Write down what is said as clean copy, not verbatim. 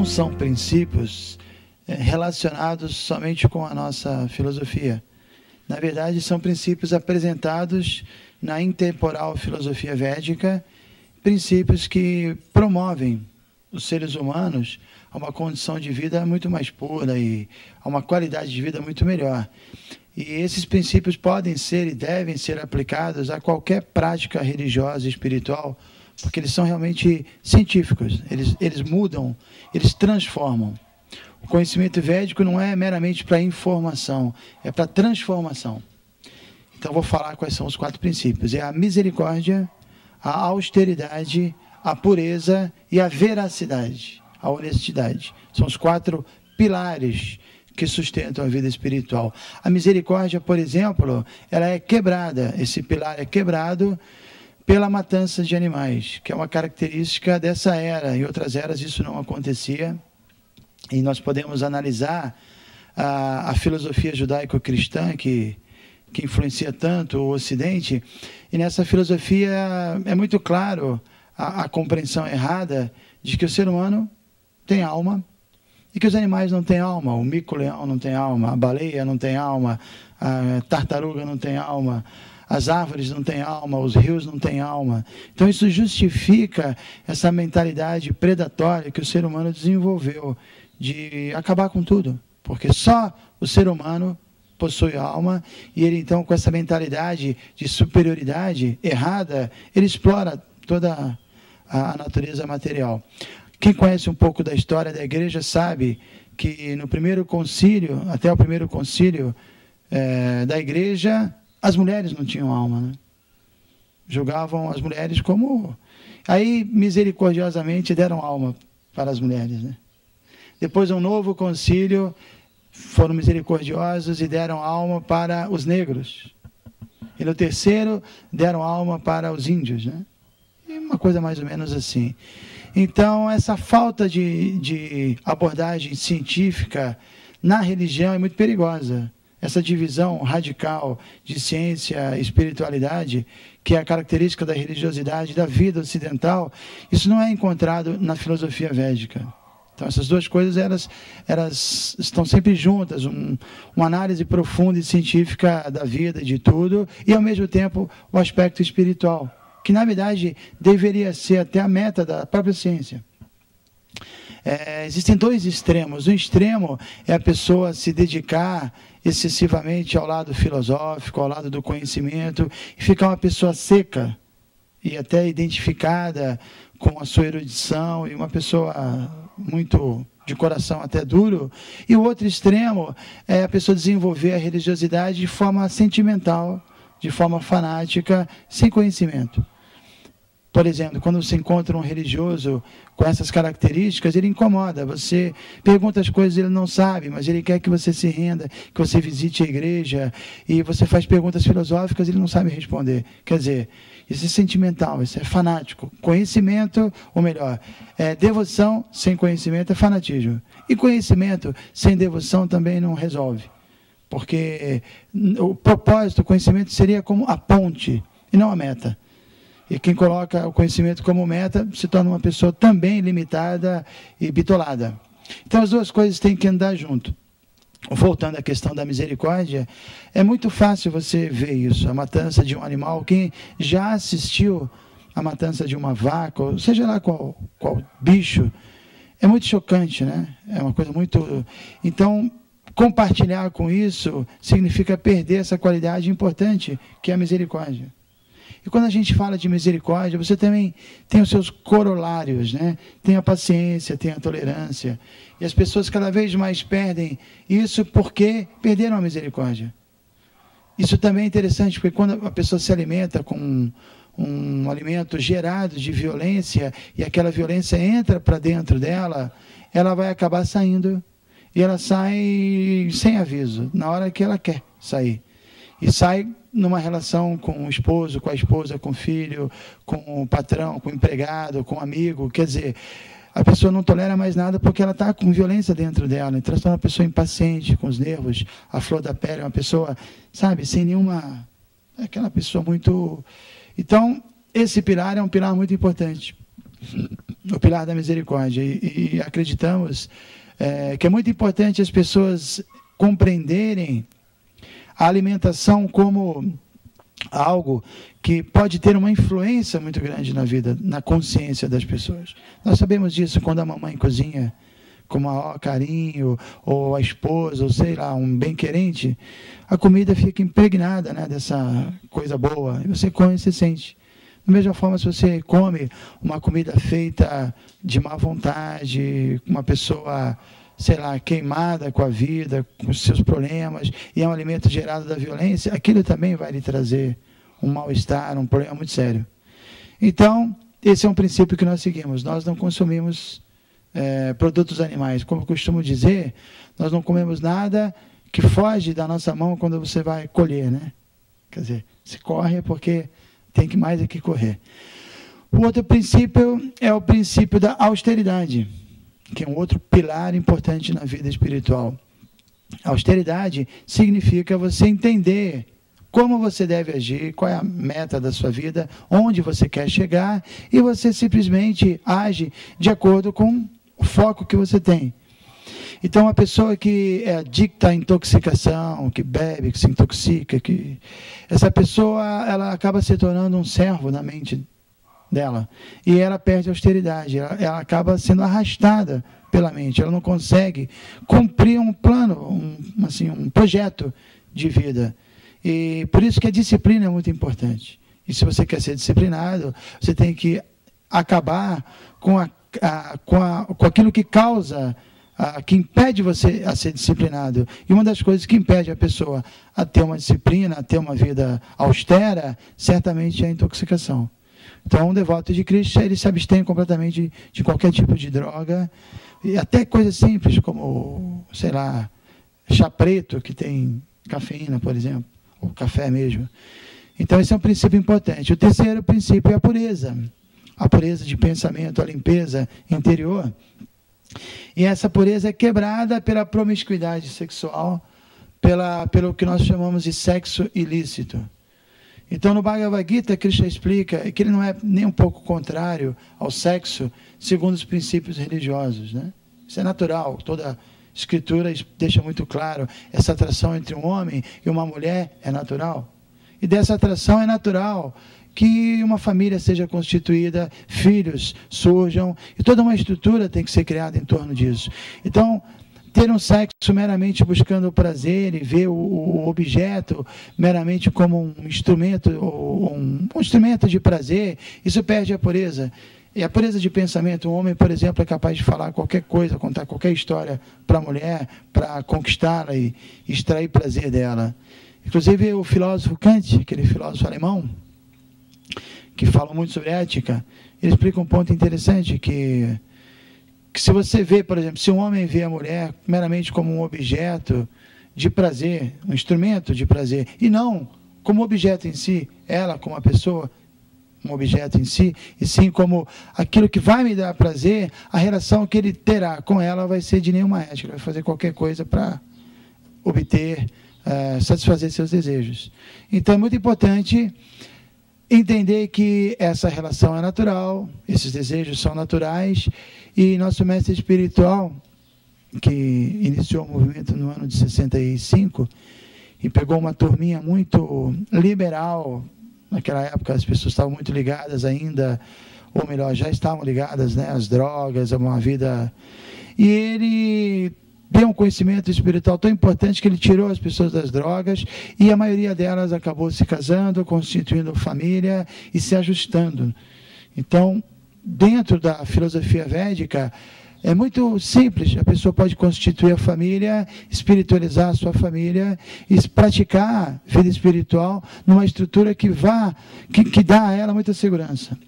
não são princípios relacionados somente com a nossa filosofia. Na verdade, são princípios apresentados na intemporal filosofia védica, princípios que promovem os seres humanos a uma condição de vida muito mais pura e a uma qualidade de vida muito melhor. E esses princípios podem ser e devem ser aplicados a qualquer prática religiosa e espiritual, porque eles são realmente científicos, eles mudam, eles transformam. O conhecimento védico não é meramente para informação, é para transformação. Então, vou falar quais são os 4 princípios. É a misericórdia, a austeridade, a pureza e a veracidade, a honestidade. São os 4 pilares que sustentam a vida espiritual. A misericórdia, por exemplo, ela é quebrada, esse pilar é quebrado pela matança de animais, que é uma característica dessa era. Em outras eras isso não acontecia. E nós podemos analisar a filosofia judaico-cristã que influencia tanto o Ocidente, e nessa filosofia é muito claro a compreensão errada de que o ser humano tem alma e que os animais não têm alma. O mico-leão não tem alma, a baleia não tem alma, a tartaruga não tem alma, as árvores não têm alma, os rios não têm alma. Então isso justifica essa mentalidade predatória que o ser humano desenvolveu de acabar com tudo, porque só o ser humano possui alma, e ele então, com essa mentalidade de superioridade errada, ele explora toda a natureza material. Quem conhece um pouco da história da igreja sabe que no primeiro concílio, até o primeiro concílio da igreja, as mulheres não tinham alma, né? Julgavam as mulheres como... Aí, misericordiosamente, deram alma para as mulheres, né? Depois, um novo concílio, foram misericordiosos e deram alma para os negros. E no terceiro, deram alma para os índios, né? E uma coisa mais ou menos assim. Então, essa falta de abordagem científica na religião é muito perigosa. Essa divisão radical de ciência e espiritualidade, que é a característica da religiosidade, da vida ocidental, isso não é encontrado na filosofia védica. Então, essas duas coisas, elas estão sempre juntas, uma análise profunda e científica da vida, de tudo, e, ao mesmo tempo, o aspecto espiritual, que, na verdade, deveria ser até a meta da própria ciência. Existem 2 extremos. Um extremo é a pessoa se dedicar excessivamente ao lado filosófico, ao lado do conhecimento, e ficar uma pessoa seca e até identificada com a sua erudição, e uma pessoa muito de coração até duro. E o outro extremo é a pessoa desenvolver a religiosidade de forma sentimental, de forma fanática, sem conhecimento. Por exemplo, quando você encontra um religioso com essas características, ele incomoda. Você pergunta as coisas, ele não sabe, mas ele quer que você se renda, que você visite a igreja, e você faz perguntas filosóficas e ele não sabe responder. Quer dizer, isso é sentimental, isso é fanático. Conhecimento, ou melhor, devoção sem conhecimento é fanatismo. E conhecimento sem devoção também não resolve. Porque o propósito, o conhecimento seria como a ponte e não a meta. E quem coloca o conhecimento como meta se torna uma pessoa também limitada e bitolada. Então, as duas coisas têm que andar junto. Voltando à questão da misericórdia, é muito fácil você ver isso, a matança de um animal. Quem já assistiu à matança de uma vaca, ou seja lá qual bicho, é muito chocante, né? É uma coisa muito... Então, compartilhar com isso significa perder essa qualidade importante, que é a misericórdia. E quando a gente fala de misericórdia, você também tem os seus corolários, né? Tem a paciência, tem a tolerância. E as pessoas cada vez mais perdem isso porque perderam a misericórdia. Isso também é interessante, porque quando a pessoa se alimenta com um alimento gerado de violência, e aquela violência entra para dentro dela, ela vai acabar saindo. E ela sai sem aviso, na hora que ela quer sair. E sai numa relação com o esposo, com a esposa, com o filho, com o patrão, com o empregado, com o amigo. Quer dizer, a pessoa não tolera mais nada porque ela está com violência dentro dela. Então, ela é uma pessoa impaciente, com os nervos, a flor da pele, uma pessoa, sabe, sem nenhuma... Aquela pessoa muito... Então, esse pilar é um pilar muito importante. o pilar da misericórdia. E acreditamos que é muito importante as pessoas compreenderem a alimentação como algo que pode ter uma influência muito grande na vida, na consciência das pessoas. Nós sabemos disso quando a mamãe cozinha com maior carinho, ou a esposa, ou sei lá, um bem-querente, a comida fica impregnada, né, dessa coisa boa, e você come e se sente. Da mesma forma, se você come uma comida feita de má vontade, uma pessoa, sei lá, queimada com a vida, com os seus problemas, e é um alimento gerado da violência, aquilo também vai lhe trazer um mal-estar, um problema muito sério. Então, esse é um princípio que nós seguimos. Nós não consumimos produtos animais. Como eu costumo dizer, nós não comemos nada que foge da nossa mão quando você vai colher, né? Quer dizer, se corre é porque tem que mais que correr. O outro princípio é o princípio da austeridade, que é um outro pilar importante na vida espiritual. Austeridade significa você entender como você deve agir, qual é a meta da sua vida, onde você quer chegar, e você simplesmente age de acordo com o foco que você tem. Então, a pessoa que é adicta à intoxicação, que bebe, que se intoxica, essa pessoa ela acaba se tornando um servo na mente dela. E ela perde a austeridade, ela acaba sendo arrastada pela mente, ela não consegue cumprir um plano, um projeto de vida. E por isso que a disciplina é muito importante. E se você quer ser disciplinado, você tem que acabar com aquilo que causa, que impede você a ser disciplinado. E uma das coisas que impede a pessoa a ter uma disciplina, a ter uma vida austera, certamente é a intoxicação. Então, um devoto de Cristo, ele se abstém completamente de qualquer tipo de droga, e até coisas simples como, sei lá, chá preto, que tem cafeína, por exemplo, ou café mesmo. Então, esse é um princípio importante. O terceiro princípio é a pureza de pensamento, a limpeza interior. E essa pureza é quebrada pela promiscuidade sexual, pelo que nós chamamos de sexo ilícito. Então, no Bhagavad Gita, Krishna explica que ele não é nem um pouco contrário ao sexo, segundo os princípios religiosos, né? Isso é natural, toda Escritura deixa muito claro, essa atração entre um homem e uma mulher é natural. E dessa atração é natural que uma família seja constituída, filhos surjam, e toda uma estrutura tem que ser criada em torno disso. Então, ter um sexo meramente buscando o prazer e ver o objeto meramente como um instrumento, um instrumento de prazer, isso perde a pureza. E a pureza de pensamento, um homem, por exemplo, é capaz de falar qualquer coisa, contar qualquer história para a mulher, para conquistá-la e extrair prazer dela. Inclusive, o filósofo Kant, aquele filósofo alemão, que fala muito sobre ética, ele explica um ponto interessante, que se você vê, por exemplo, se um homem vê a mulher meramente como um objeto de prazer, um instrumento de prazer, e não como objeto em si, ela como a pessoa, um objeto em si, e sim como aquilo que vai me dar prazer, a relação que ele terá com ela vai ser de nenhuma ética, vai fazer qualquer coisa para obter, satisfazer seus desejos. Então é muito importante entender que essa relação é natural, esses desejos são naturais, e nosso mestre espiritual, que iniciou o movimento no ano de 65, e pegou uma turminha muito liberal. Naquela época as pessoas estavam muito ligadas ainda, ou melhor, já estavam ligadas, né, às drogas, a uma vida... E ele deu um conhecimento espiritual tão importante que ele tirou as pessoas das drogas, e a maioria delas acabou se casando, constituindo família e se ajustando. Então, dentro da filosofia védica, é muito simples, a pessoa pode constituir a família, espiritualizar a sua família e praticar vida espiritual numa estrutura que dá a ela muita segurança.